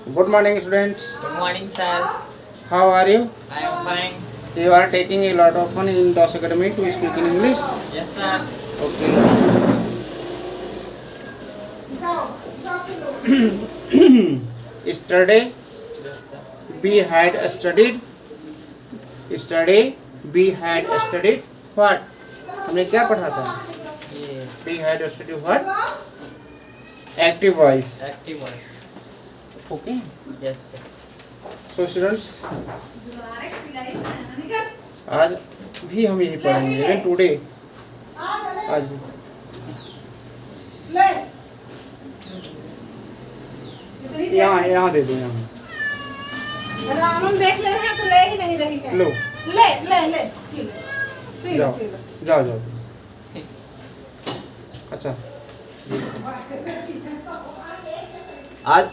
Good morning, students. Good morning, sir. How are you? I am fine. You are taking a lot of fun in DOS Academy to speak in English. Yes, sir. Okay. Yesterday Yes, sir. we had studied. Yesterday we had studied what? हमने क्या पढ़ा था? Yeah. We had studied what? Active voice. Active voice. Okay. Yes, sir. So students, आज भी हम यही पढ़ेंगे लेकिन टुडे आज भी यहाँ दे दो यहाँ रामन देख ले रहे हैं तो ले ही नहीं रही है। लो ले ले ले पी लो, पी लो, जाओ पी लो। जाओ जाओ अच्छा आज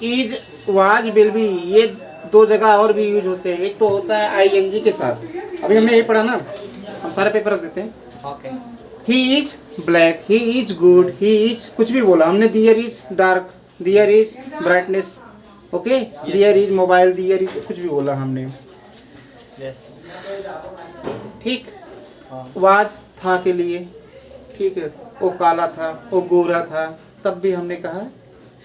इज वाज विल बी ये दो जगह और भी यूज होते हैं। एक तो होता है आईएनजी के साथ, अभी हमने यही पढ़ा ना, हम सारे पेपर रख देते हैं। Okay. He is black, he is good, he is कुछ भी बोला हमने। दियर is dark, their is brightness, okay, their is mobile, their is कुछ भी बोला हमने, Yes. ठीक। हाँ. वाज था के लिए, ठीक है, वो काला था, वो गोरा था, तब भी हमने कहा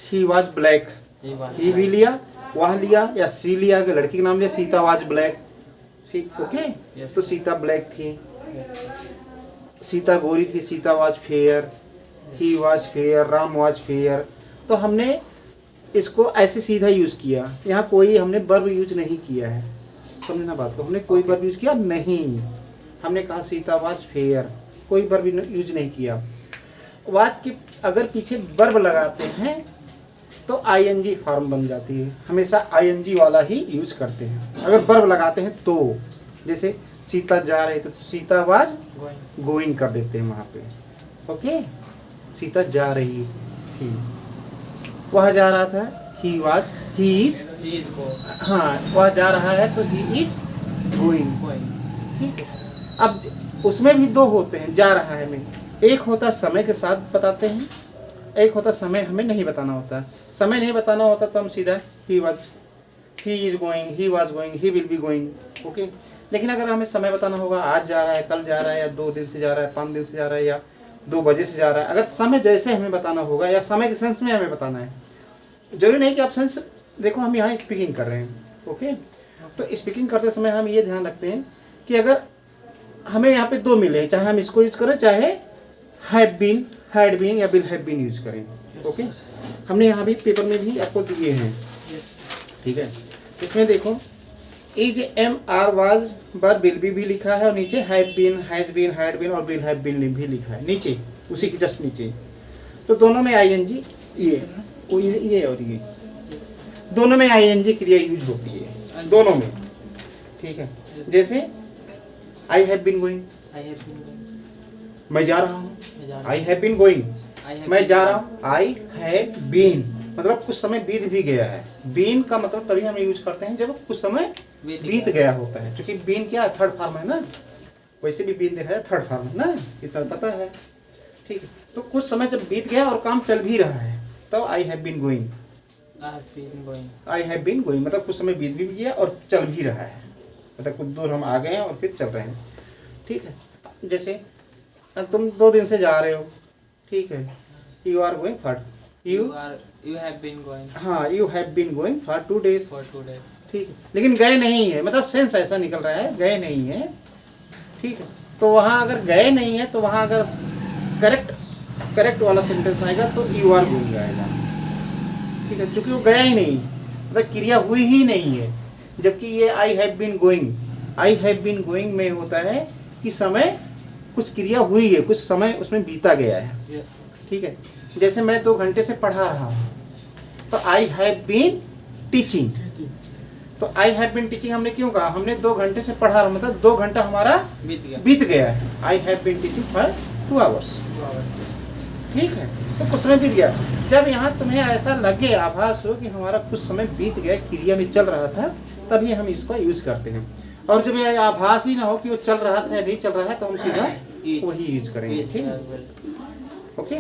ही वाज ब्लैक। ये बात. ही भी लिया, वह लिया या सी लिया, कि लड़की का नाम लिया, Sita was black, okay. Yes. तो सीता ब्लैक थी, सीता गोरी थी, Sita was fair, he was fair, Ram was fair. तो हमने इसको ऐसे सीधा यूज किया, यहाँ कोई हमने वर्ब यूज नहीं किया है, समझना बात को, हमने कोई वर्ब यूज किया नहीं। हमने कहा सीता वाज फेयर, कोई वर्ब यूज नहीं किया। वाक्य अगर पीछे वर्ब लगाते हैं तो आईएनजी फॉर्म बन जाती है, हमेशा आईएनजी वाला ही यूज करते हैं। अगर वर्ब लगाते हैं तो, जैसे सीता जा रही तो सीता वाज Going. गोइंग कर देते हैं वहाँ पे, ओके। सीता जा रही थी, वह जा रहा था, he was, he is, She is हाँ वह जा रहा है तो ही इज गोइंग, going. ठीक है। अब उसमें भी दो होते हैं, जा रहा है में, एक होता समय के साथ बताते हैं, एक होता समय हमें नहीं बताना होता। समय नहीं बताना होता तो हम सीधा he was, he is going, he was going, he will be going, okay. लेकिन अगर हमें समय बताना होगा, आज जा रहा है, कल जा रहा है, या 2 दिन से जा रहा है, 5 दिन से जा रहा है, या 2 बजे से जा रहा है, अगर समय जैसे हमें बताना होगा या समय के सेंस में हमें बताना है, जरूरी नहीं कि आप सेंस, देखो हम यहाँ स्पीकिंग कर रहे हैं, ओके। तो स्पीकिंग करते समय हम ये ध्यान रखते हैं कि अगर हमें यहाँ पे 2 मिले, चाहे हम इसको यूज करें, चाहे हैव बीन, हैड बीन या विल हैव बीन यूज करें, ओके। हमने यहाँ भी पेपर में भी आपको दिए हैं, Yes. ठीक है। इसमें देखो is am are was were will भी लिखा है, और नीचे have been, has been, had been और विल हैव बीन भी लिखा है नीचे, उसी के जस्ट नीचे। तो दोनों में आईएनजी, ये और ये दोनों में आईएनजी क्रिया यूज होती है, दोनों में, ठीक है। जैसे I have been going, I have been going. मैं जा रहा हूँ, मैं जा रहा I have been going, I have मैं been जा going. रहा हूँ, आई हैव बीन मतलब कुछ समय बीत भी गया है। बीन का मतलब तभी हम यूज करते हैं जब कुछ समय बीत गया होता है, क्योंकि बीन क्या थर्ड फॉर्म है ना, वैसे भी बीन देखा है थर्ड फॉर्म है ना, इतना पता है, ठीक है। तो कुछ समय जब बीत गया और काम चल भी रहा है तो I have been going, I have been going. I have been going मतलब कुछ समय बीत भी गया और चल भी रहा है, मतलब कुछ दूर हम आ गए हैं और फिर चल रहे हैं, ठीक है। जैसे तुम 2 दिन से जा रहे हो, ठीक है, you are going for, You have been going हाँ you have been going for 2 days, for 2 days. ठीक है। लेकिन गए नहीं है, मतलब सेंस ऐसा निकल रहा है गए नहीं है, ठीक है। तो वहाँ अगर गए नहीं है तो वहाँ अगर करेक्ट वाला सेंटेंस आएगा तो यू आर गोइंग आएगा, ठीक है, क्योंकि वो गया ही नहीं, मतलब क्रिया हुई ही नहीं है। जबकि ये I have been going, I have been going में होता है कि समय कुछ क्रिया हुई है, कुछ समय उसमें बीता गया है, Yes. ठीक है। जैसे मैं 2 घंटे से पढ़ा रहा हूँ तो आई हैव बीन टीचिंग, तो आई हैव बीन टीचिंग हमने क्यों कहा, हमने 2 घंटे से पढ़ा रहा, मतलब 2 घंटा हमारा बीत गया. बीत गया है। I have been teaching for 2 hours, 2 hours. ठीक है। तो कुछ समय बीत गया। जब यहाँ तुम्हें ऐसा लगे, आभास हो कि हमारा कुछ समय बीत गया, क्रिया में चल रहा था, तभी हम इसको यूज करते हैं। और जब यह आभास ही ना हो कि वो चल रहा था या नहीं चल रहा है तो हम सीधा वही यूज करेंगे, ठीक है, ओके।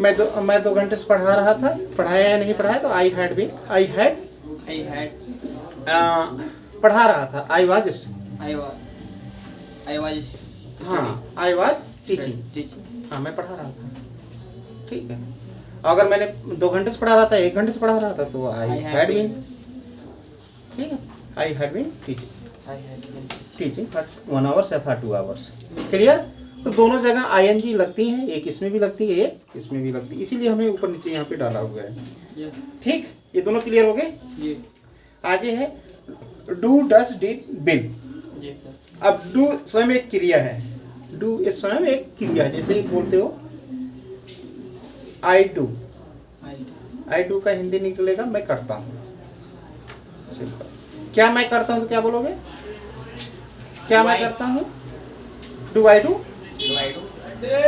मैं 2 घंटे से पढ़ा रहा था, पढ़ाया या नहीं पढ़ाया, तो I had been, I had पढ़ा रहा था, आई वाज, I was हाँ आई वाज टीचिंग, teaching. हाँ मैं पढ़ा रहा था, ठीक है। अगर मैंने 2 घंटे से पढ़ा रहा था, 1 घंटे से पढ़ा रहा था, तो I I had had been, been. ठीक है, I had been teaching, I had been. Teaching for 1 hours या फॉर 2 आवर्स, क्लियर। तो दोनों जगह आईएनजी लगती हैं, एक इसमें भी लगती है, एक इसमें भी लगती है, इसीलिए हमें ऊपर नीचे यहाँ पे डाला हुआ है, Yes. ठीक। ये दोनों क्लियर हो गए। Yeah. आगे है do, does, did, bill. Yes, sir. अब डू स्वयं एक क्रिया है, डू ये स्वयं एक क्रिया है, जैसे बोलते हो I do, I do. I do का हिंदी निकलेगा मैं करता हूँ, सिंपल। क्या मैं करता हूँ तो क्या बोलोगे, क्या मैं करता हूँ, do I do, Do I do?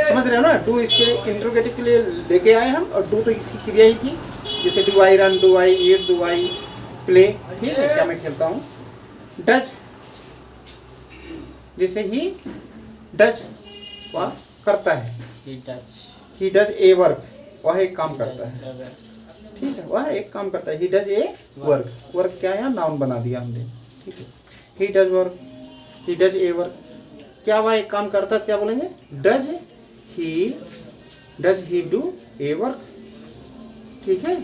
समझ रहे हो ना। डू इसके लिए इंट्रोगेटिव के लिए लेके आए हम, और डू तो इसकी क्रिया ही थी, जैसे do I run, do I eat, do I play, ठीक है, क्या मैं खेलता हूँ। डज, जैसे ही डज वह करता है, He does. He does a work, वह एक काम करता है, The work. ठीक है, वह एक काम करता है, he does a work, work क्या है, नाउन बना दिया हमने, ठीक है। He does work, he does a work, क्या वह एक काम करता है, क्या बोलेंगे, does he do a work, ठीक है।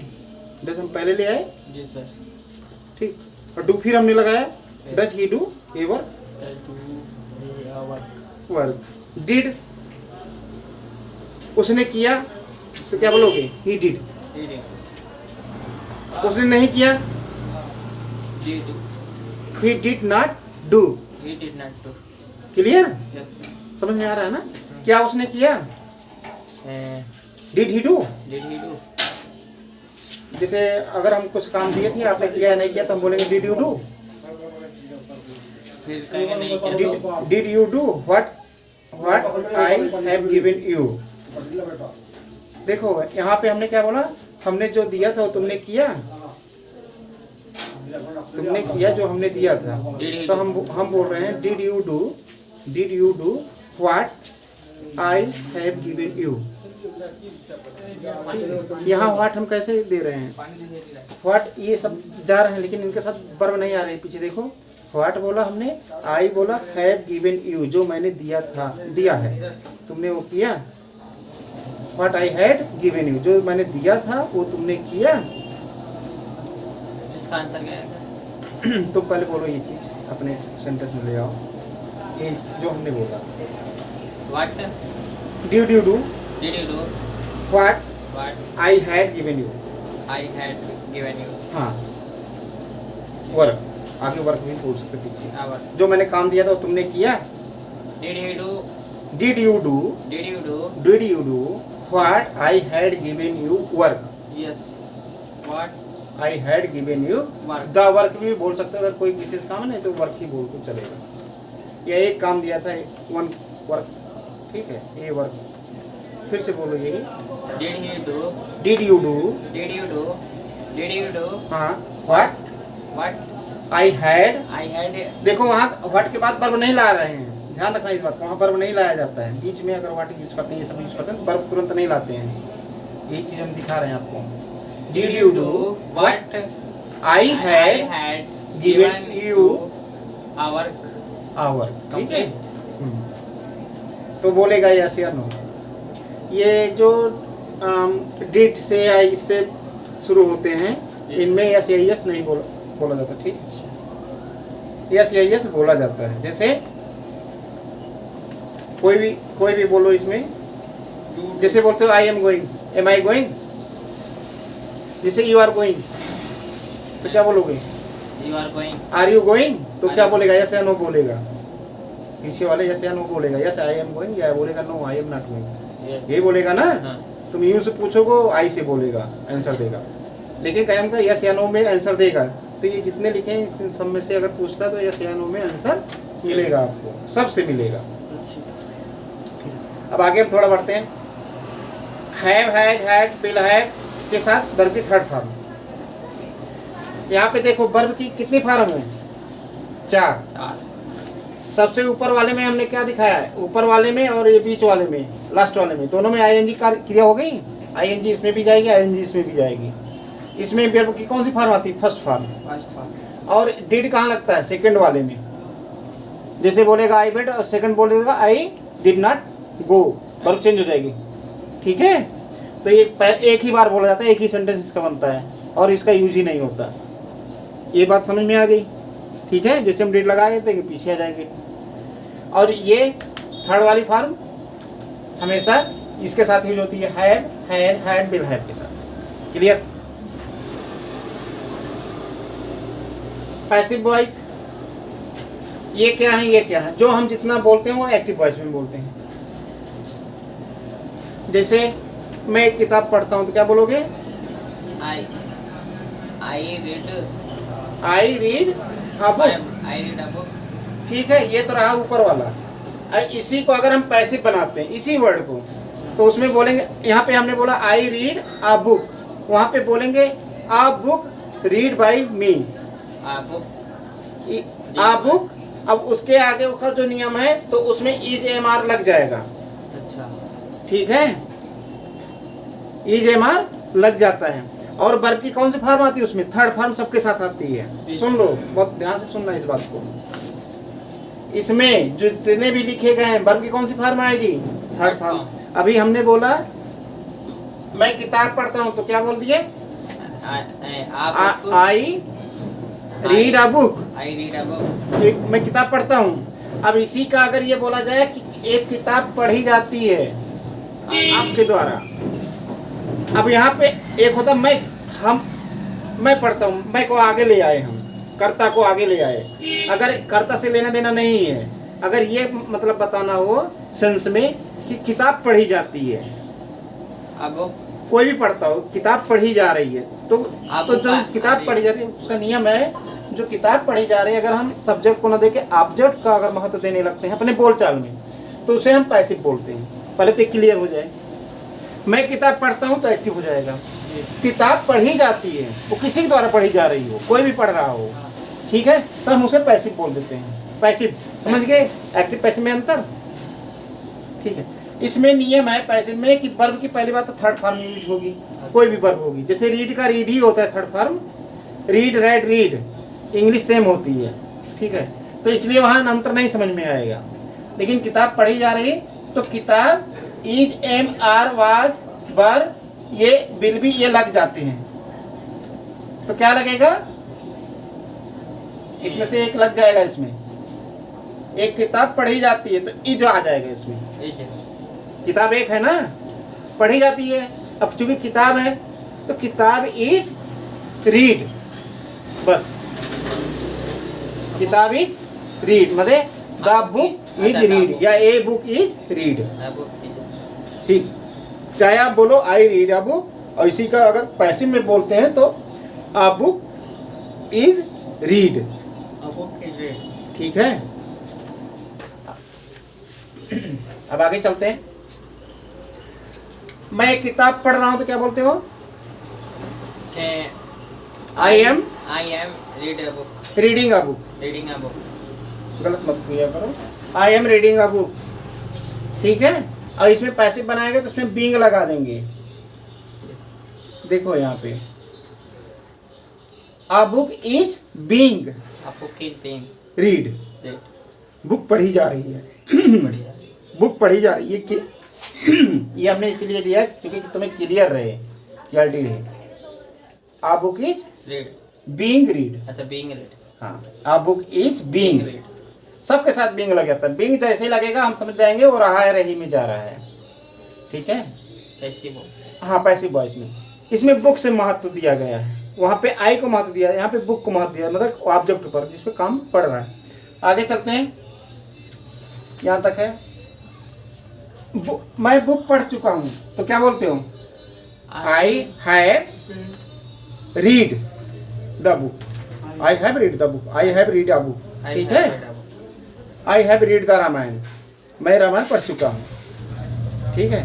डज हम पहले ले आए, Yes, sir. ठीक, और डू फिर हमने लगाया, does he do a work, I do work. Work. Did, उसने किया, तो क्या बोलोगे, ही डिड। He did. उसने नहीं किया, Did. He did not do, He did not do. Clear, Yes, sir. समझ में आ रहा है ना। क्या उसने किया, did he do. Did he do? जैसे अगर हम कुछ काम दिए थे, आपने किया या नहीं किया, तो हम बोलेंगे डिड यू डू, फिर कहेंगे नहीं किया. Did you do what I have given you. देखो यहाँ पे हमने क्या बोला, हमने जो दिया था वो तुमने किया, तुमने किया जो हमने दिया था, तो हम बोल रहे हैं did you do what I have given you. यहाँ व्हाट हम कैसे दे रहे हैं, व्हाट ये सब जा रहे हैं, लेकिन इनके साथ वर्ब नहीं आ रहे, पीछे देखो व्हाट बोला हमने, आई बोला, हैव गिवन यू जो मैंने दिया था, दिया है, तुमने वो किया। What I had given you जो मैंने दिया था वो तुमने किया। इसका आंसर क्या है? तुम पहले बोलो ये चीज अपने सेंटेंस में ले आओ, ये जो हमने बोला। What did you do did you do? What What I had given you. I had given you? हाँ, वर्क, आगे वर्क भी बोल सकते पीछे। Our. जो मैंने काम दिया था वो तुमने किया। Did he do? Did you do Did you do? What I had given you work. Yes. What I had given you Work. The work भी बोल सकते हो, अगर कोई विशेष काम है नहीं तो वर्क ही बोल तो चलेगा। या एक काम दिया था, वन वर्क, ठीक है, ये वर्क। फिर से बोलो यही, did he do? Did you do Did you do? Did you do? हाँ what What I had. I had? देखो वहाँ व्हाट के बाद वर्ब नहीं ला रहे हैं, ध्यान रखना इस बात को, वहाँ वर्ब नहीं लाया जाता है। बीच में अगर व्हाट यूज करते हैं, ये सब यूज करते हैं तो वर्ब तुरंत नहीं लाते हैं। यही चीज हम दिखा रहे हैं आपको। Did you do what I I had had given you our hour, ठीक है। complete. तो बोलेगा यस या नो। ये जो डिड से या इससे शुरू होते हैं, इनमें यस या यस नहीं बोला जाता, ठीक। यस या यस बोला जाता है। जैसे कोई भी बोलो इसमें, जैसे बोलते हो I am going, am I going. जैसे यू आर गोइंग तो क्या बोलोगे, You are going. Are you going, तो क्या बोलेगा, यस या नो बोलेगा। पीछे वाले यस या नो बोलेगा, यस आई एम गोइंग, या बोलेगा no I am not going, Yes. यही बोलेगा ना। हाँ. तुम यू से पूछोगे आई से बोलेगा, आंसर देगा। लेकिन कहीं का यस या नो में आंसर देगा। तो ये जितने लिखे हैं इन सब में से अगर पूछता तो यस या नो में आंसर मिलेगा आपको, सबसे मिलेगा। अब आगे हम थोड़ा बढ़ते हैं। Have, has, had, will have के साथ वर्ब की थर्ड फॉर्म। यहाँ पे देखो वर्ब की कितनी फॉर्म है, 4। चार. सबसे ऊपर वाले में हमने क्या दिखाया है, ऊपर वाले में और ये बीच वाले में, लास्ट वाले में, दोनों में आईएनजी का क्रिया हो गई। ING इसमें भी जाएगी, ING इसमें भी जाएगी। इसमें वर्ब की कौन सी फॉर्म आती है? First form. First form. और डिड कहाँ लगता है? सेकंड वाले में। जैसे बोलेगा आई वेंट और सेकंड बोलेगा I did not go, verb change हो जाएगी। ठीक है, तो ये एक ही बार बोला जाता है, एक ही सेंटेंस इसका बनता है और इसका यूज ही नहीं होता। ये बात समझ में आ गई? ठीक है, जैसे हम डिड लगाए थे पीछे आ जाएंगे। और ये थर्ड वाली फॉर्म हमेशा इसके साथ यूज होती है, have, had, had, will have के साथ। क्लियर? पैसिव वॉइस ये क्या है? ये क्या है? जो हम जितना बोलते हैं वो एक्टिव वॉइस में बोलते हैं। जैसे मैं एक किताब पढ़ता हूँ तो क्या बोलोगे? आई read a book. I read a book. ठीक है, ये तो रहा ऊपर वाला। इसी को अगर हम पैसिव बनाते हैं, इसी वर्ड को, तो उसमें बोलेंगे, यहाँ पे हमने बोला आई रीड अ बुक, वहाँ पे बोलेंगे a book read by me. A book. अब उसके आगे का जो नियम है तो उसमें इज एम आर लग जाएगा। अच्छा। ठीक है, इज एम आर लग जाता है। और वर्ब की कौन सी फॉर्म आती है उसमें? थर्ड फॉर्म सबके साथ आती है। सुन लो, बहुत ध्यान से सुनना इस बात को। इसमें जितने भी लिखे गए हैं वर्ब की कौन सी फॉर्म आएगी? Third form. अभी हमने बोला मैं किताब पढ़ता हूँ तो क्या बोल दिए? आई read a book. I read a book. मैं किताब पढ़ता हूँ। अब इसी का अगर ये बोला जाए कि एक किताब पढ़ी जाती है आपके द्वारा। अब यहाँ पे एक होता मैं पढ़ता हूँ, मैं को आगे ले आए, हम कर्ता को आगे ले आए। अगर कर्ता से लेना देना नहीं है, अगर ये मतलब बताना हो सेंस में कि किताब पढ़ी जाती है, अब कोई भी पढ़ता हो, किताब पढ़ी जा रही है, तो जो किताब पढ़ी जा रही है उसका नियम है, जो किताब पढ़ी जा रही है अगर हम सब्जेक्ट को ना देके ऑब्जेक्ट का अगर महत्व देने लगते हैं अपने बोलचाल में, तो उसे हम पैसिव बोलते हैं। पहले तो क्लियर हो जाए। मैं किताब पढ़ता हूँ तो एक्टिव हो जाएगा। किताब पढ़ी जाती है, वो किसी के द्वारा पढ़ी जा रही हो, कोई भी पढ़ रहा हो, ठीक है, तो हम उसे पैसिव बोल देते हैं। पैसिव, समझ गए? एक्टिव पैसिव में अंतर। ठीक है, इसमें नियम है पैसिव में कि वर्ब की पहली बात तो थर्ड फॉर्म यूज होगी, कोई भी वर्ब होगी। जैसे रीड का रीड ही होता है third form, read, right, read, English same होती है। ठीक है, तो इसलिए वहाँ अंतर नहीं समझ में आएगा। लेकिन किताब पढ़ी जा रही तो किताब, इज, एम, आर, वाज, वर, ये विल भी, ये लग जाते हैं। तो क्या लगेगा? इसमें से एक लग जाएगा। इसमें एक किताब पढ़ी जाती है तो इज आ जाएगा इसमें। किताब एक है ना, पढ़ी जाती है। अब चूंकि किताब है तो किताब इज रीड, बस किताब इज रीड, मतलब द बुक इज रीड या ए बुक इज रीड। ठीक, चाहे आप बोलो आई रीड अ बुक, और इसी का अगर पैसिव में बोलते हैं तो अ बुक इज रीड। ठीक है, अब आगे चलते हैं। मैं एक किताब पढ़ रहा हूं तो क्या बोलते हो? I am reading a book. गलत मत किया करो, I am reading a book. ठीक है, और इसमें पैसिव बनाएंगे तो उसमें बीइंग लगा देंगे। देखो यहाँ पे अ book is being read, book पढ़ी जा रही है। बुक पढ़ी जा रही है कि ये हमने इसीलिए दिया क्योंकि तुम्हें क्लियर रहे, क्लियरिटी रहे। आ बुक इज बीइंग रीड। अच्छा, बीइंग रीड। हाँ, आ बुक इज बीइंग रीड, सबके साथ बीइंग लग जाता है। बीइंग जैसे ही लगेगा हम समझ जाएंगे वो रहा है, रही में जा रहा है। ठीक है, हाँ, पैसिव वॉइस में इसमें बुक से महत्व दिया गया है, वहाँ पे आई को महत्व दिया है, यहाँ पे बुक को महत्व दिया है, मतलब ऑब्जेक्ट पर जिस पे काम पड़ रहा है। आगे चलते हैं, यहाँ तक है। मैं बुक पढ़ चुका हूँ तो क्या बोलते हो? I have read the book. I have read the book, I have read a book. ठीक है, I have read the Ramayan, मैं रामायण पढ़ चुका हूँ। ठीक है,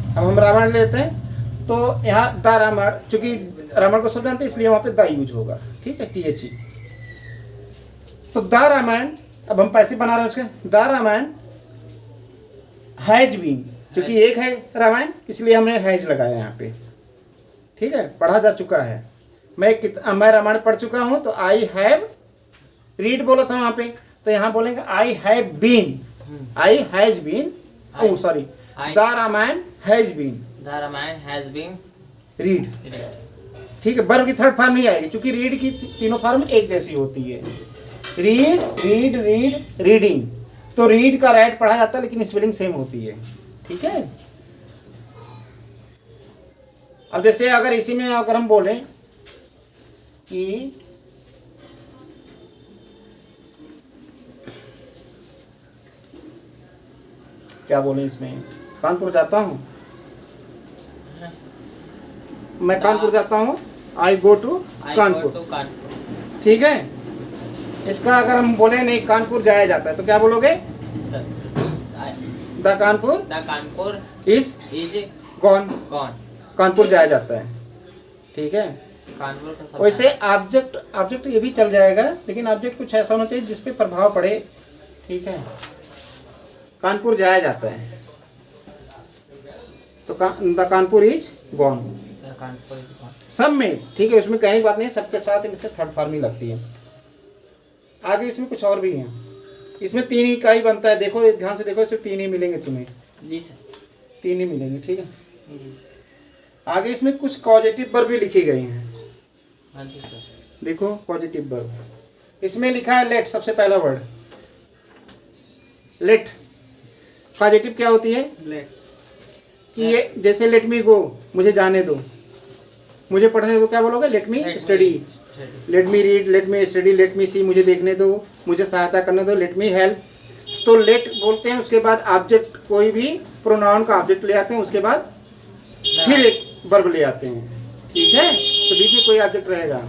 अब हम रामायण लेते हैं तो यहाँ द रामायण, चूंकि रामायण को सब जानते हैं इसलिए वहाँ पे द यूज होगा। ठीक है, THE। तो द रामायण, अब हम पैसिव बना रहे हैं उसके। द रामायण हैज बीन, क्योंकि एक है रामायण इसलिए हमने हैज लगाया यहाँ पे। ठीक है, पढ़ा जा चुका है। मैं रामायण पढ़ चुका हूँ, तो आई हैव रीड बोला था वहाँ पे, तो यहाँ बोलेंगे I have been, I has been, oh sorry, the Ramayan has been, the Ramayan has been read. ठीक है, वर्ब की थर्ड फॉर्म नहीं आएगी, क्योंकि रीड की तीनों फॉर्म एक जैसी होती है। Read, read, read, reading. तो रीड का राइट पढ़ा जाता है, लेकिन स्पेलिंग सेम होती है। ठीक है, अब जैसे अगर इसी में अगर हम बोलें कि क्या बोलें इसमें, कानपुर जाता हूँ, मैं कानपुर जाता हूँ, आई गो टू कानपुर। ठीक है, इसका अगर हम बोले नहीं कानपुर जाया जाता है, तो क्या बोलोगे? The Kanpur is gone, Kanpur जाया जाता है। ठीक है, कानपुर का वैसे ऑब्जेक्ट ये भी चल जाएगा, लेकिन ऑब्जेक्ट कुछ ऐसा होना चाहिए जिसपे प्रभाव पड़े। ठीक है, कानपुर जाया जाता है, तो द कानपुर इज गॉन सब में। ठीक है, उसमें कहने की बात नहीं है, सबके साथ इनसे थर्ड फॉर्म ही लगती है। आगे इसमें कुछ और भी है, इसमें 3 ही का ही बनता है। देखो ध्यान से देखो, इसमें 3 ही मिलेंगे तुम्हें, जी सर, 3 ही मिलेंगे। ठीक है, आगे इसमें कुछ पॉजिटिव वर्ब भी लिखे गए हैं। हाँ जी सर, देखो पॉजिटिव वर्ब इसमें लिखा है लेट, सबसे पहला वर्ड लेट। पॉजिटिव क्या होती है? लेट, कि ये जैसे लेट मी गो, मुझे जाने दो, मुझे पढ़ने दो, क्या बोलोगे? Let me study, let me read, let me study, let me see, मुझे देखने दो, मुझे सहायता करने दो, लेट मी हेल्प। तो लेट बोलते हैं, उसके बाद ऑब्जेक्ट, कोई भी प्रोनाउन का ऑब्जेक्ट ले आते हैं, उसके बाद फिर एक वर्ब ले आते हैं। ठीक है, तो बीच में कोई ऑब्जेक्ट रहेगा।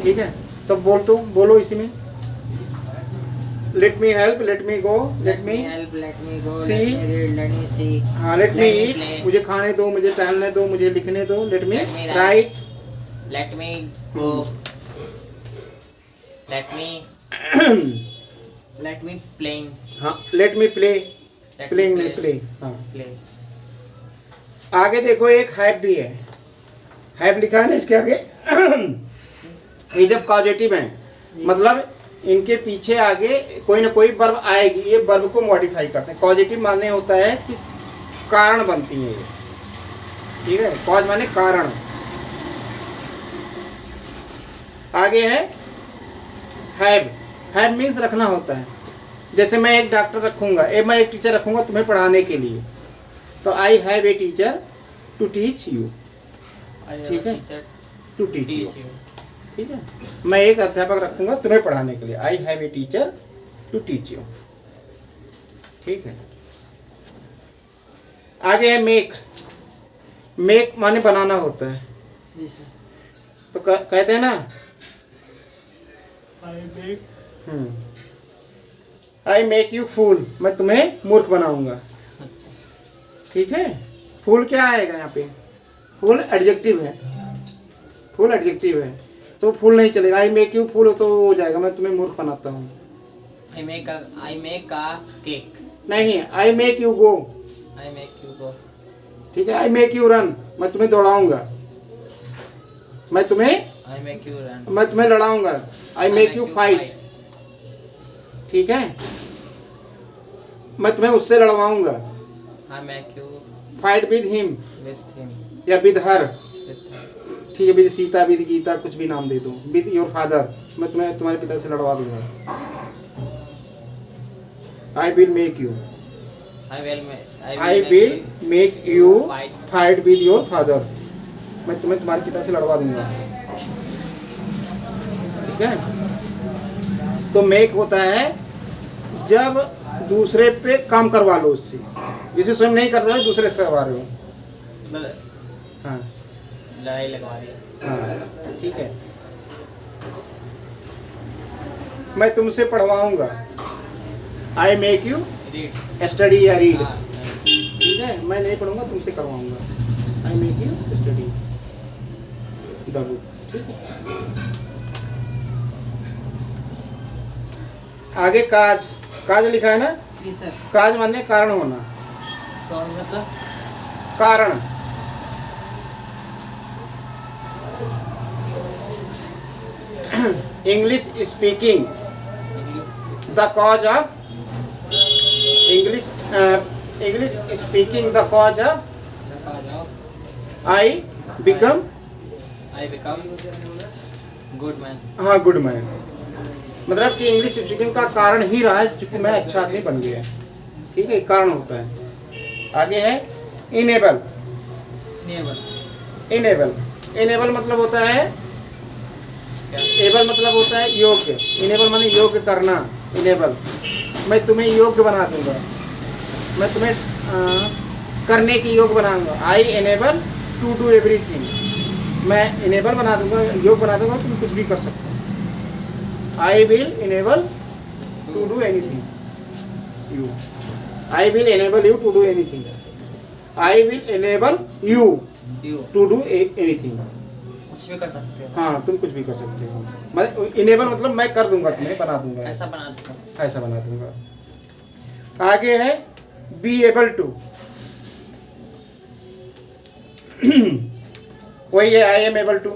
ठीक है, तो बोलो इसी में, let me help, let me go, let me help, let me go, See? Let me read, let me see, हाँ, let me Let me eat, play. मुझे खाने दो, मुझे टहलने दो, मुझे लिखने दो, let me Let me write. Right, let me go, let me playing, हाँ, लेट मी प्ले, प्लेइंग में प्ले। हाँ, आगे देखो एक हैव भी है, हैव लिखा है ना इसके आगे। ये जब पॉजिटिव है, मतलब इनके पीछे आगे कोई ना कोई वर्ब आएगी, ये वर्ब को मॉडिफाई करते हैं। पॉजिटिव माने होता है कि कारण बनती है ये। ठीक है, कॉज माने कारण। आगे है हैव मीन्स रखना होता है। जैसे मैं एक डॉक्टर रखूंगा, मैं एक टीचर रखूंगा तुम्हें पढ़ाने के लिए, तो I have a teacher to teach you. ठीक है, टू टीच यू। ठीक है, मैं एक अध्यापक रखूंगा तुम्हें पढ़ाने के लिए, I have a teacher to teach you. ठीक है, आगे है मेक। मेक माने बनाना होता है। जी सर, तो कहते हैं ना आई मेक यू फूल, मैं तुम्हें मूर्ख बनाऊंगा। ठीक है, फूल क्या आएगा यहाँ पे? फूल एडजेक्टिव है, फूल एडजेक्टिव है, तो फूल नहीं चलेगा। आई मेक यू फूल तो हो जाएगा, मैं तुम्हें मूर्ख बनाता हूँ। आई मेक अ केक, नहीं, आई make you go. I make you go, ठीक है, आई मेक यू रन, मैं तुम्हें दौड़ाऊंगा, मैं तुम्हें आई मेक यू रन, मैं तुम्हें लड़ाऊंगा, आई मेक यू फाइट। ठीक है, मैं तुम्हें उससे लड़वाऊंगा, I make you fight with him with him, या विद हर। विथ ठीक है, विद सीता, विद गीता, कुछ भी नाम दे दो, विद योर फादर, मैं तुम्हें तुम्हारे पिता से लड़वा दूंगा। I will make you, I will make you fight with your father, मैं तुम्हें तुम्हारे पिता से लड़वा दूंगा। ठीक है, तो मेक होता है जब दूसरे पे काम करवा लो उससे, जिसे स्वयं नहीं कर रहे दूसरे से करवा रहे हो। हाँ लड़ाई लगवा दी। हाँ, ठीक है, मैं तुमसे पढ़वाऊंगा, I make you read, study या रीड। हाँ, ठीक है, मैं नहीं पढ़ूंगा, तुमसे करवाऊंगा, I make you study the book. ठीक है, आगे काज। काज लिखा है ना, जी सर, काज माने कारण होना, कौन मतलब कारण। English speaking the cause of English speaking the cause of I become I become good man. हाँ गुड मैन, मतलब कि इंग्लिश स्पीकिंग का कारण ही रहा है क्योंकि मैं अच्छा आदमी बन गया। ठीक है, कारण होता है। आगे है इनेबल। Never. इनेबल मतलब होता है, एबल मतलब होता है योग्य। इनेबल माने योग्य करना। इनेबल, मैं तुम्हें योग्य बना दूंगा, मैं तुम्हें करने की योग्य बनाऊंगा। आई एनेबल टू डू एवरीथिंग, मैं इनेबल बना दूंगा, योग्य बना दूंगा, तुम कुछ भी कर सकते हो। I will enable to do anything you, I will enable you to do anything, I will enable you You. To do anything. कुछ भी कर सकते हो। हाँ, तुम कुछ भी कर सकते हो। मैं इनेबल मतलब मैं कर दूंगा, तुम्हें बना दूंगा, ऐसा बना दूंगा। ऐसा बना दूंगा। आगे है बी एबल टू, वही है I am able to.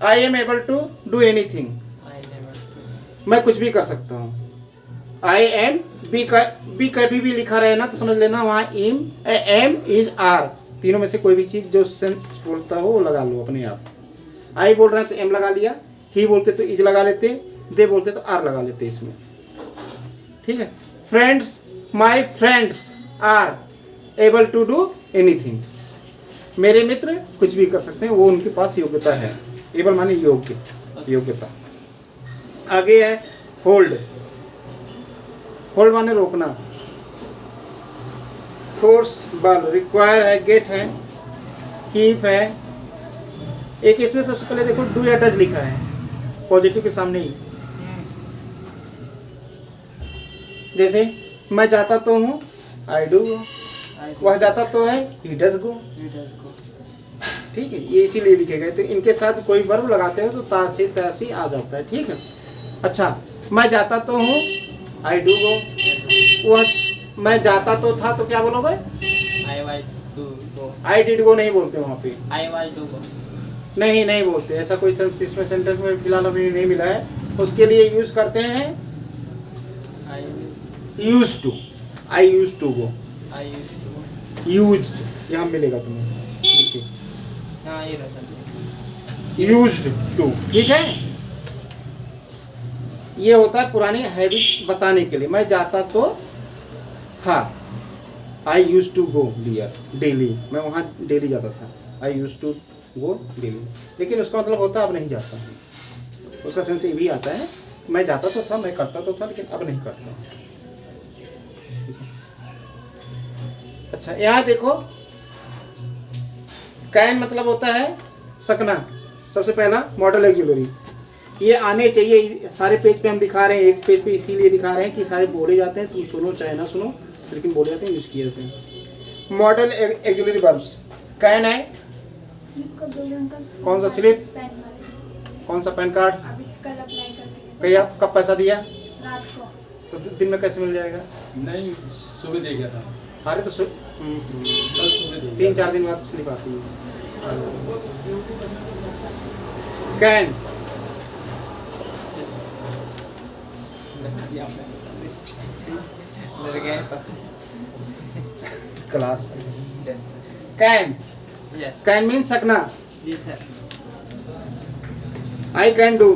I am able to do anything, I never. मैं कुछ भी कर सकता हूँ। आई एम बी का बी कभी भी लिखा रहे ना तो समझ लेना वहाँ एम इज आर, तीनों में से कोई भी चीज जो सेंस बोलता हो वो लगा लो अपने आप। आई बोल रहे हैं तो एम लगा लिया, ही बोलते तो इज लगा लेते, दे बोलते तो आर लगा लेते इसमें। ठीक है। Friends, my friends are able to do anything, मेरे मित्र कुछ भी कर सकते हैं, वो उनके पास योग्यता है। एबल माने योग्य, योग्यता। आगे है होल्ड। होल्ड माने रोकना। फोर्स बल, रिक्वायर है, गेट है, कीप है। एक इसमें सबसे पहले देखो डू या डज लिखा है पॉजिटिव के सामने ही। जैसे मैं जाता तो हूँ, आई डू गो, वह जाता तो है, he does go. You just go. ठीक है, ये इसीलिए लिखे गए। तो इनके साथ कोई वर्ब लगाते हो तो तासी तैसी आ जाता है। ठीक है। अच्छा, मैं जाता तो हूँ, आई डू गो। वह मैं जाता तो था तो क्या बोलोगे? I want to go. I did go नहीं बोलते वहाँ पे, I want to go. नहीं बोलते। ऐसा कोई सेंस इसमें सेंटेंस में फिलहाल अभी नहीं मिला है। उसके लिए यूज करते हैं I use to. I use to go, I used to go. Use यहाँ मिलेगा तुम्हें। ठीक हाँ, ये रहता है। है, यूज्ड टू। ठीक है, ये होता है पुरानी हैबिट बताने के लिए। मैं जाता तो था, I use to go there daily, मैं वहाँ डेली जाता था। I use to go daily, लेकिन उसका मतलब होता है अब नहीं जाता हूँ। उसका सेंस ये भी आता है, मैं जाता तो था, मैं करता तो था, लेकिन अब नहीं करता। अच्छा, यहाँ देखो कैन मतलब होता है सकना। सबसे पहला मॉडल ऑक्सिलरी, ये आने चाहिए। सारे पेज पे हम दिखा रहे हैं, एक पेज पे इसीलिए दिखा रहे हैं कि सारे बोले जाते हैं, तुम सुनो चाहे ना सुनो, लेकिन बोले जाते हैं, यूज किए जाते हैं। मॉडल ऑक्सिलरी वर्ब्स, कैन है, स्लिप कब दोगे अंकल? कौन सा स्लिप? पैन वाले। कौन सा पैन कार्ड? अभी कल अप्लाई करके गए थे। कहीं आप कब पैसा दिया? रात को। तो दिन में कैसे मिल जाएगा? नहीं, सुबह दे गया था। अरे तो कल सुबह दे गया। 3-4 दिन बाद स्लिप आती है। Can, Yes. लग गया सब। Class. Yes. Can, Yes. Can mean सकना। Yes, sir. I can do,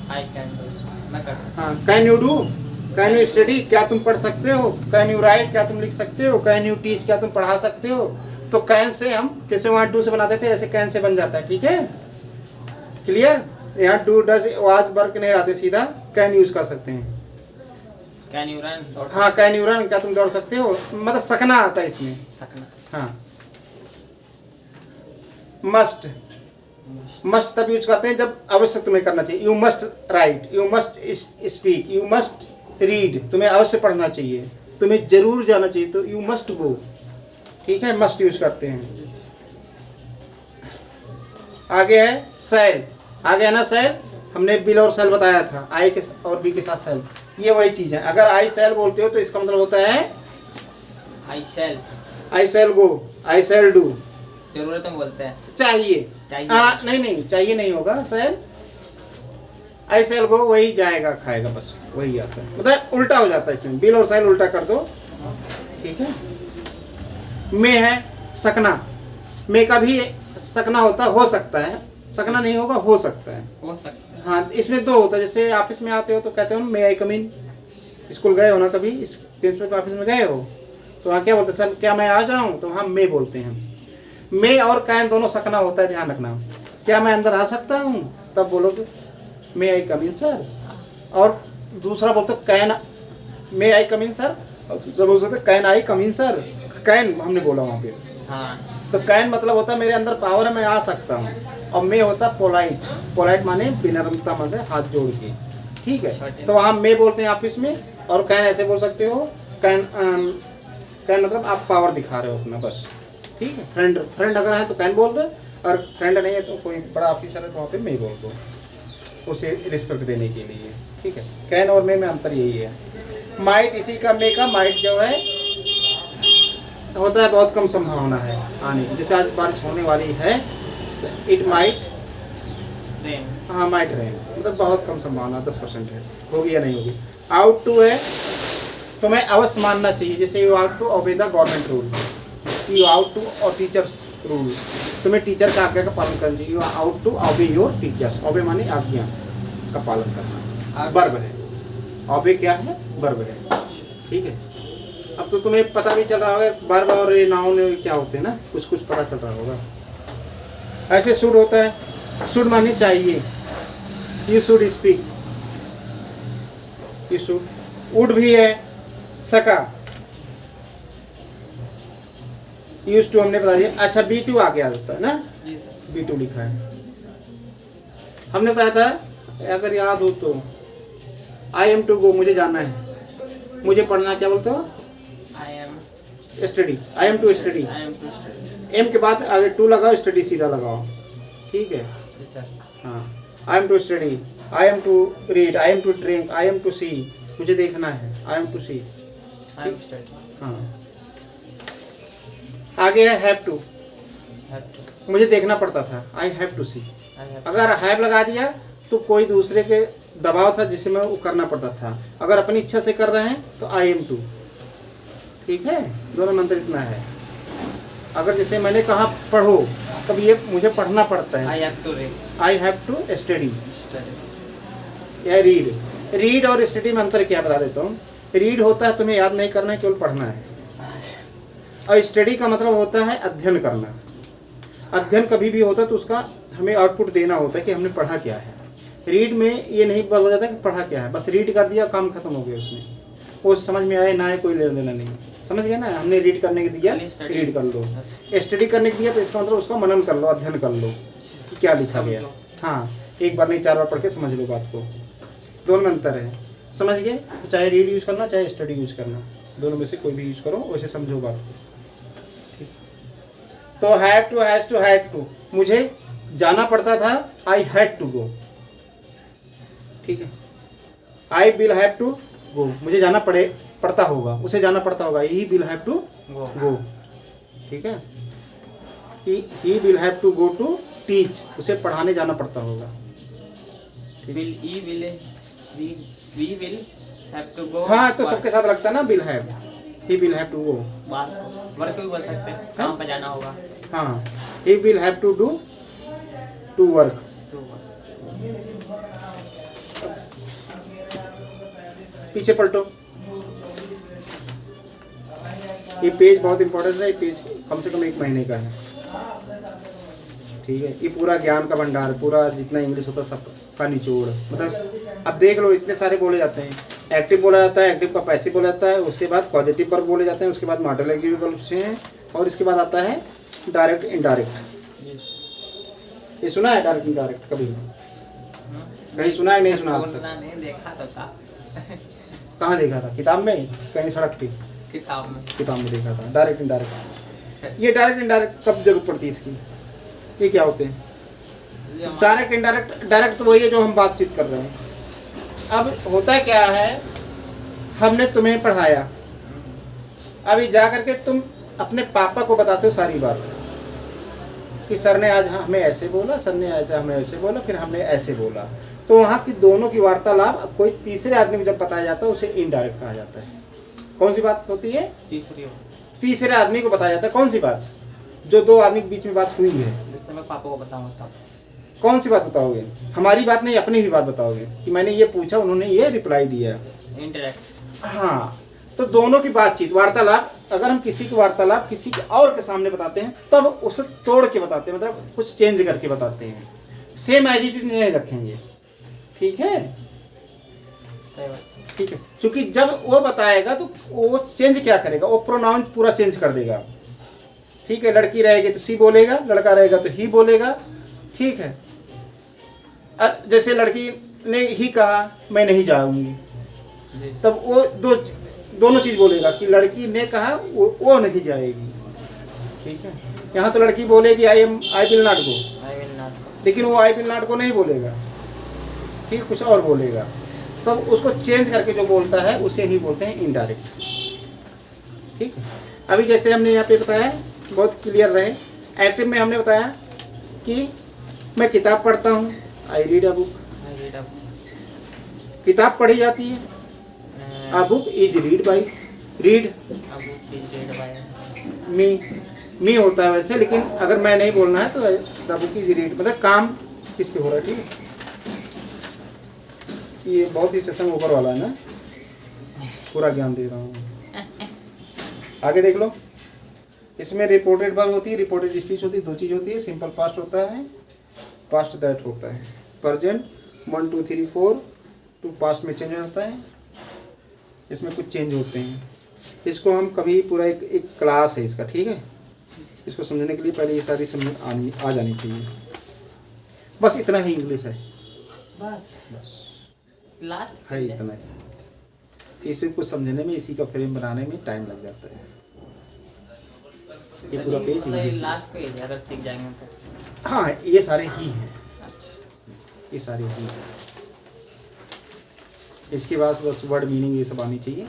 I can do. मैं कर सकता हाँ। Can you do, can you study, क्या तुम पढ़ सकते हो? कैन यू राइट, क्या तुम लिख सकते हो? कैन यू टीच, क्या तुम पढ़ा सकते हो? तो कैन से हम जैसे वहाँ डू से बनाते थे, ऐसे कैन से बन जाता है। ठीक है, क्लियर? यहाँ डू डज वाज वर्क नहीं आते, सीधा कैन यूज कर सकते हैं। हूँ। Can you run? दौड़ हाँ, कैन यू रन, क्या तुम दौड़ सकते हो? मतलब सकना आता है इसमें। सकना। हाँ। मस्ट, मस्ट तब यूज करते हैं जब आवश्यक तुम्हें करना चाहिए। You must write, you must speak, you must read, तुम्हें अवश्य पढ़ना चाहिए, तुम्हें जरूर जाना चाहिए, तो यू मस्ट गो। ठीक है, मस्ट यूज करते हैं। आगे है सेल। आगे है ना सेल, हमने बिल और सेल बताया था, आई के और बी के साथ सेल, ये वही चीज है। अगर आई सेल बोलते हो तो इसका मतलब होता है I shall. I shall go, I shall do. जरूरत में बोलते हैं। चाहिए, चाहिए। नहीं चाहिए नहीं होगा सेल। आई सेल गो वही जाएगा खाएगा, बस वही आता है, मतलब उल्टा हो जाता है इसमें, बिल और सेल उल्टा कर दो, ठीक है। मे है सकना, मे का भी सकना होता हो सकता है, सकना नहीं होगा, हो सकता है। हो सकता है। हाँ, इसमें दो होता है, जैसे ऑफिस में आते हो तो कहते हो मे आई कम इन। स्कूल गए हो ना कभी, प्रिंसिपल के ऑफिस में गए हो तो वहाँ क्या बोलते हैं, सर क्या मैं आ जाऊँ, तो वहाँ मे बोलते हैं। मे और कैन दोनों सकना होता है, ध्यान रखना। क्या मैं अंदर आ सकता हूँ, तब बोलोगे मे आई कम इन सर। और दूसरा बोलते can, may I come in sir, और दूसरा बोल सकते can I come in sir. Can हमने बोला वहाँ पे, हाँ तो कैन मतलब होता है मेरे अंदर पावर है, मैं आ सकता हूँ। और मे होता पोलाइट, पोलाइट माने विनम्रता, मतलब हाथ जोड़ के, ठीक है। तो वहाँ मे बोलते हैं ऑफिस में, और कैन ऐसे बोल सकते हो, कैन कैन मतलब आप पावर दिखा रहे हो अपना, बस, ठीक है। फ्रेंड, फ्रेंड अगर है तो कैन बोल दो, और फ्रेंड नहीं है तो कोई बड़ा ऑफिसर है तो वहाँ पे मे बोल दो, उसे रिस्पेक्ट देने के लिए, ठीक है। कैन और मे में अंतर यही है। माइट, इसी का मे का माइट जो है होता है बहुत कम संभावना है आने की, जैसे आज बारिश होने वाली है, इट माइट रेन। हाँ माइट रेन, मतलब बहुत कम संभावना, 10% है, होगी या नहीं होगी। आउट टू है, तुम्हें अवश्य मानना चाहिए, जैसे you ought to obey the government rule, you ought to और टीचर्स रूल, तुम्हें टीचर का आज्ञा का पालन करना चाहिए। You ought to obey your teachers, obey माने आज्ञा का पालन करना, वर्ब है। ओबे क्या है, वर्ब है, ठीक है। अब तो तुम्हें पता भी चल रहा होगा वर्ब और ये नाउन क्या होते हैं ना, कुछ कुछ पता चल रहा होगा। ऐसे शुड होता है, शुड माने चाहिए, you should speak, you should. Would भी है, सका, यूज टू हमने बता दिया। अच्छा बी टू आगे आ जाता है ना, जी सर। बी टू लिखा है, हमने बताया था, अगर याद हो तो, आई एम टू गो, मुझे जाना है, मुझे पढ़ना, क्या बोलते हो, I am study, I am to study. To study. Am के बाद आगे टू लगाओ, स्टडी सीधा लगाओ, ठीक है। जी सर। हाँ, I am to study, I am to read, I am to drink, I am to see, मुझे देखना है, I am to see, I am study. हाँ। आगे है हैव टू, हैव टू। मुझे देखना पड़ता था, I have to see. I have. अगर हैव लगा दिया तो कोई दूसरे के दबाव था जिसे मैं वो करना पड़ता था, अगर अपनी इच्छा से कर रहे हैं तो आई एम टू, ठीक है। दोनों में अंतर इतना है। अगर जैसे मैंने कहा पढ़ो, तब ये मुझे पढ़ना पड़ता है, I have to read. I have to study, study. या रीड। रीड और स्टडी में अंतर क्या बता देता हूँ। रीड होता है तुम्हें याद नहीं करना है, केवल पढ़ना है, और स्टडी का मतलब होता है अध्ययन करना। अध्ययन कभी भी होता है तो उसका हमें आउटपुट देना होता है कि हमने पढ़ा क्या है। रीड में ये नहीं बोला जाता कि पढ़ा क्या है, बस रीड कर दिया, काम खत्म हो गया उसमें, वो समझ में आए ना आए कोई लेना देना नहीं, समझ गया ना। हमने रीड करने के दिया, रीड कर लो, स्टडी करने के दिया तो इसका मतलब उसका मनन कर लो, अध्ययन कर लो कि क्या लिखा गया। हाँ, एक बार नहीं 4 बार पढ़ के समझ लो बात को, दोनों में अंतर है, समझ गए। तो चाहे रीड यूज़ करना चाहे स्टडी यूज़ करना, दोनों में से कोई भी यूज़ करो, वैसे समझो बात को, ठीक। तो have to, has to, had to, मुझे जाना पड़ता था, आई हैड टू गो, ठीक है। I will have to go, मुझे जाना पड़ता होगा, उसे जाना पड़ता होगा, he will have to go, ठीक है। He will have to go to teach, उसे पढ़ाने जाना पड़ता होगा। Will he will we will have to go. हाँ, तो सबके साथ लगता है ना, will have, he will have to go, बात वर्क भी बोल सकते हैं, काम पे जाना होगा। हाँ, he will have to do to work. To पीछे पलटो, ये पेज बहुत इंपॉर्टेंट है, ये पेज कम से कम 1 महीने का है, ठीक है। ये पूरा ज्ञान का भंडार, पूरा जितना इंग्लिश होता है सब का निचोड़, मतलब अब देख लो इतने सारे बोले जाते हैं। एक्टिव बोला जाता है, एक्टिव का पैसिव बोला जाता है, उसके बाद पॉजिटिव वर्ब बोले जाते हैं, उसके बाद मॉडल एग्रीगेटिव वर्ब हैं, और इसके बाद आता है डायरेक्ट इनडायरेक्ट। ये सुना है डायरेक्ट इनडायरेक्ट कभी, कहीं सुना है नहीं सुना? सुनना नहीं, देखा तो था। कहाँ देखा था? किताब में, कहीं सड़क पे? किताब में देखा था डायरेक्ट इनडायरेक्ट। ये डायरेक्ट इनडायरेक्ट कब जरूरत पड़ती है इसकी, ये क्या होते हैं? डायरेक्ट इनडायरेक्ट, डायरेक्ट तो वही है जो हम बातचीत कर रहे हैं। अब होता क्या है, हमने तुम्हें पढ़ाया, अभी जा करके तुम अपने पापा को बताते हो सारी बात, कि सर ने आज हमें ऐसे बोला, सर ने आज हमें ऐसे बोला, फिर हमने ऐसे बोला। तो वहाँ की दोनों की वार्तालाप कोई तीसरे आदमी को जब बताया जाता है उसे इनडायरेक्ट कहा जाता है। कौन सी बात होती है? तीसरी तीसरे आदमी को बताया जाता है। कौन सी बात? जो दो आदमी के बीच में बात हुई है। जिससे मैं पापा को बताऊंगा तब। कौन सी बात बताओगे? हमारी बात नहीं, अपनी भी बात बताओगे कि मैंने ये पूछा, उन्होंने ये रिप्लाई दिया। इंटरेक्ट। हाँ, तो दोनों की बातचीत, वार्तालाप, अगर हम किसी की वार्तालाप किसी के और के सामने बताते हैं तब उसे तोड़ के बताते हैं, मतलब कुछ चेंज करके बताते हैं। सेम एज इट इज नहीं रखेंगे। ठीक है? सही बात। ठीक है, क्योंकि जब वो बताएगा तो वो चेंज क्या करेगा, वो प्रोनाउन पूरा चेंज कर देगा। ठीक है, लड़की रहेगी तो सी बोलेगा, लड़का रहेगा तो ही बोलेगा। ठीक है, जैसे लड़की ने ही कहा मैं नहीं जाऊंगी, जी। तब वो दोनों चीज बोलेगा कि लड़की ने कहा वो नहीं जाएगी। ठीक है, यहाँ तो लड़की बोलेगी I will not go, I will not. लेकिन वो आई विल नॉट गो नहीं बोलेगा। ठीक, कुछ और बोलेगा। तब उसको चेंज करके जो बोलता है उसे ही बोलते हैं इनडायरेक्ट। ठीक है, अभी जैसे हमने यहाँ पे बताया, बहुत क्लियर रहे। एक्टिव में हमने बताया कि मैं किताब पढ़ता हूँ, I read a book. I read a किताब पढ़ी जाती है, a book is read by, read book is read by me होता है वैसे, लेकिन अगर मैं नहीं बोलना है तो द बुक इज रीड, मतलब काम किस पे हो रहा है। ठीक है, ये बहुत ही सेशन ऊपर वाला है ना, पूरा ज्ञान दे रहा हूँ। आगे देख लो, इसमें रिपोर्टेड वर्ब होती है, रिपोर्टेड स्पीच होती है। दो चीज़ होती है, सिंपल पास्ट होता है, पास्ट दैट होता है। प्रेजेंट 1 2 3 4 टू पास्ट में चेंज हो जाता है। इसमें कुछ चेंज होते हैं। इसको हम कभी पूरा एक क्लास है इसका। ठीक है, इसको समझने के लिए पहले ये सारी समझ आ जानी चाहिए। बस इतना ही इंग्लिश है, बस लास्ट है इतना ही। इसी को समझने में, इसी का फ्रेम बनाने में टाइम लग जाता है। ये पूरा पेज इंग्लिश है। लास्ट पेज अगर सीख जाएंगे तो। हाँ, ये सारे ही हैं, ये सारे ही हैं। इसके बाद बस वर्ड मीनिंग ये सब आनी चाहिए,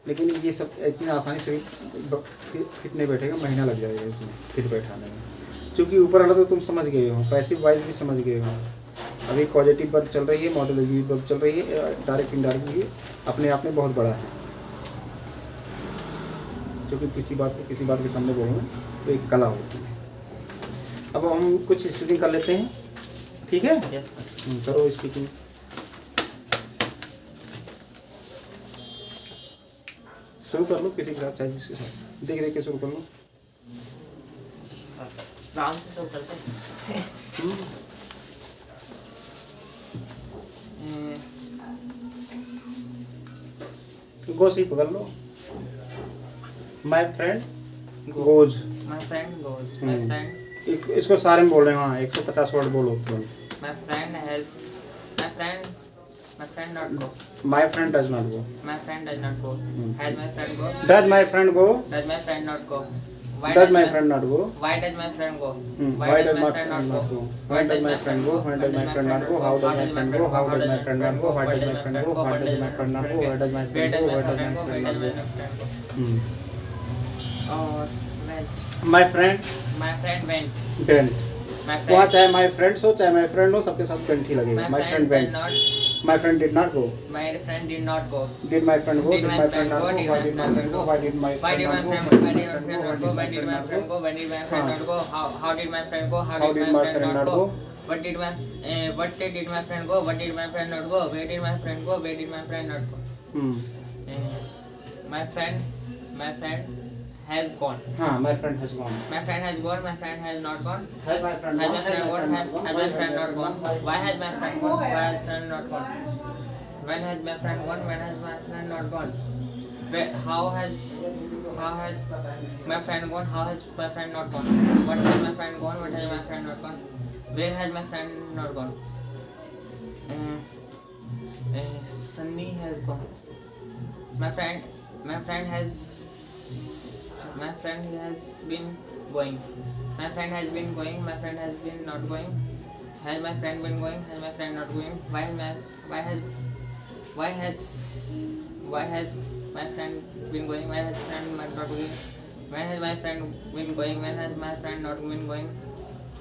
लेकिन ये सब इतनी आसानी से फिट नहीं बैठेगा, महीना लग जाएगा इसमें फिट बैठाने में। क्योंकि ऊपर वाला तो तुम समझ गए हो, पैसिव वाइज भी समझ गए हो। अभी पॉजिटिव वर्ब चल रही है, मॉडल वर्ब चल रही है, डायरेक्ट इनडायरेक्ट भी अपने आप में बहुत बड़ा है। क्योंकि किसी बात को किसी बात के सामने बोलना तो एक कला होती है। अब हम कुछ स्पीकिंग कर लेते हैं। ठीक है, यस सर। करो स्पीकिंग। शुरू कर लो किसी के साथ, चाहे जिसके साथ, देख देख के शुरू कर लो। आराम से सब करते हैं। गो से ही पकड़ लो। My friend goes, my friend goes, my friend, इसको सारे में बोल रहे हैं। हाँ, 150 वर्ड बोलो तुरंत। My friend has, my friend not go, my friend does not go, my friend does not go, has my friend go, does my friend go, does my friend not go, does my friend not go, why does my friend go, why does my friend not go, why does my friend go, why does my friend not go, how does my friend go, how does my friend not go, why does my friend go, why does my friend not go, why does my friend go, why does my friend not go. और went, My friend my friend went, went, my वहाँ friend, चाहे my friends हो चाहे my friend हो, सबके साथ went ही लगेगा। my My friend friend went, not, my friend did not go, my friend did not go, did my friend go, Did did my my friend friend not go, go, did why my did my friend friend go, go, why did my why friend did my not go, friend, why why did did my my friend friend go, not go, why when did did my my friend friend not go, go. how did my friend go, how How did my friend not go, what did my friend go, what did my friend not go, where did my friend go, where did my friend not go. My friend has gone. हाँ, my friend has gone. My friend has gone, my friend has not gone. Has my friend Has gone? my friend gone? Has my friend not gone? Why has my friend gone? Why has my friend not gone? When has my friend gone? When has my friend not gone? How has my friend gone? How has my friend not gone? What has my friend gone? What has my friend not gone? Where has my friend not gone? Sunny has gone. My friend has been going. My friend has been going. My friend has been not going. Has my friend been going? Has my friend not going? Why has my friend been going? Why has friend not going? When has my friend been going? When has my friend not been going?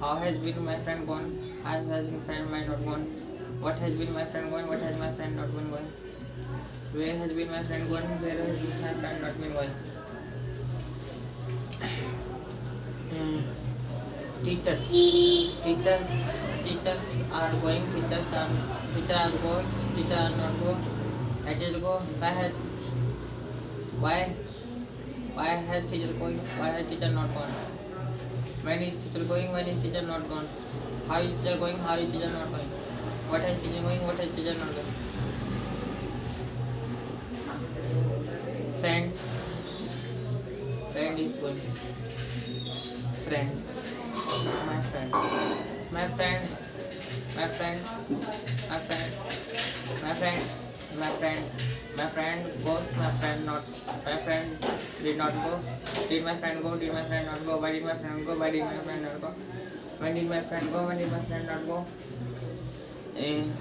How has been my friend gone? How has been friend my not gone? What has been my friend gone? What has my friend not been going? Where has been my friend gone? Where has been my friend not been going? Teachers are going. Teachers are going. Teachers are not go. I teacher go. Why has teacher going? Why has teacher not gone? When is teacher going? When is teacher not gone? How is teacher going? How is teacher not going? What is teacher going? What is teacher not going? Friend is going. Friends. My friend goes. My friend not. My friend did not go. Did my friend go? Did my friend not go? Why did my friend go? Why did my friend not go? When did my friend go? When did my friend not go?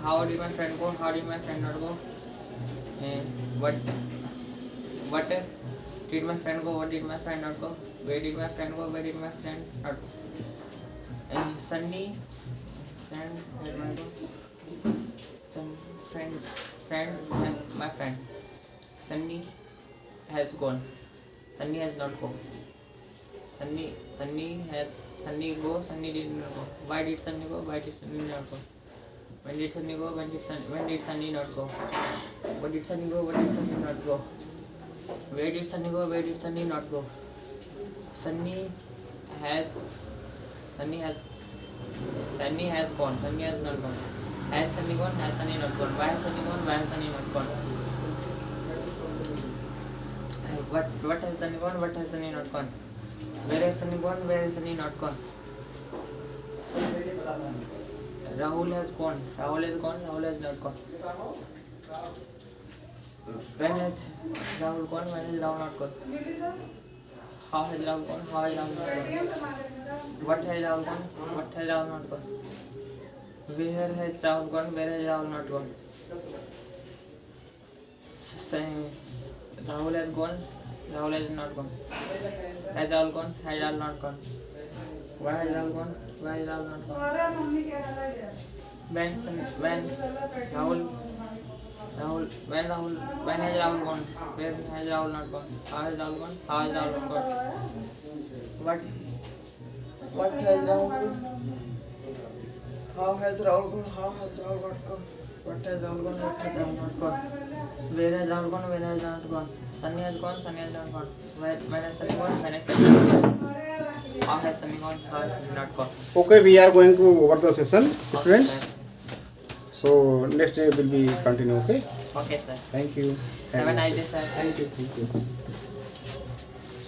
How did my friend go? How did my friend not go? What did my friend go? What did my friend not go? Where did my friend go? Where did my friend not go? Sunny friend, where did I go? Some friend, my friend. Sunny has gone. Sunny has not gone. Sunny go. Sunny did not go. Why did Sunny go? Why did Sunny not go? When did Sunny go? When did Sunny not go? What did Sunny go? What did Sunny not go? Where did Sunny go? Where did Sunny not go? Sunny has gone. Sunny has not gone. Has Sunny gone? Has Sunny not gone? Why has Sunny gone? Why has Sunny not gone? What has Sunny gone? What has Sunny not gone? Where has Sunny gone? Where has Sunny not gone? Rahul has gone. Rahul has gone. Rahul has not gone. When has Rahul gone? When has Rahul not gone? How has Rahul gone? How has Rahul not gone? What has Rahul gone? What has Rahul not gone? Where has Rahul gone? Where has Rahul not gone? Rahul has gone. Rahul has not gone. Has Rahul gone? Has Rahul not gone? Why has Rahul gone? Why has Rahul not gone? When has Rahul gone? Where has Rahul not gone? How has Rahul gone? How has Rahul not gone? What has Rahul gone? How has Rahul gone? How has Rahul not gone? What has Rahul gone? What has Rahul not gone? Where has Rahul gone? Where has Rahul not gone? Sunny has gone. Sunny has not gone. When has Sunny gone? When has Sunny not gone? How has Sunny gone? How has Sunny not gone? Okay, we are going to over the session, Okay, students. sir. So next day will be continue. Okay. Okay, sir. Thank you. Have a nice day, sir. Thank you.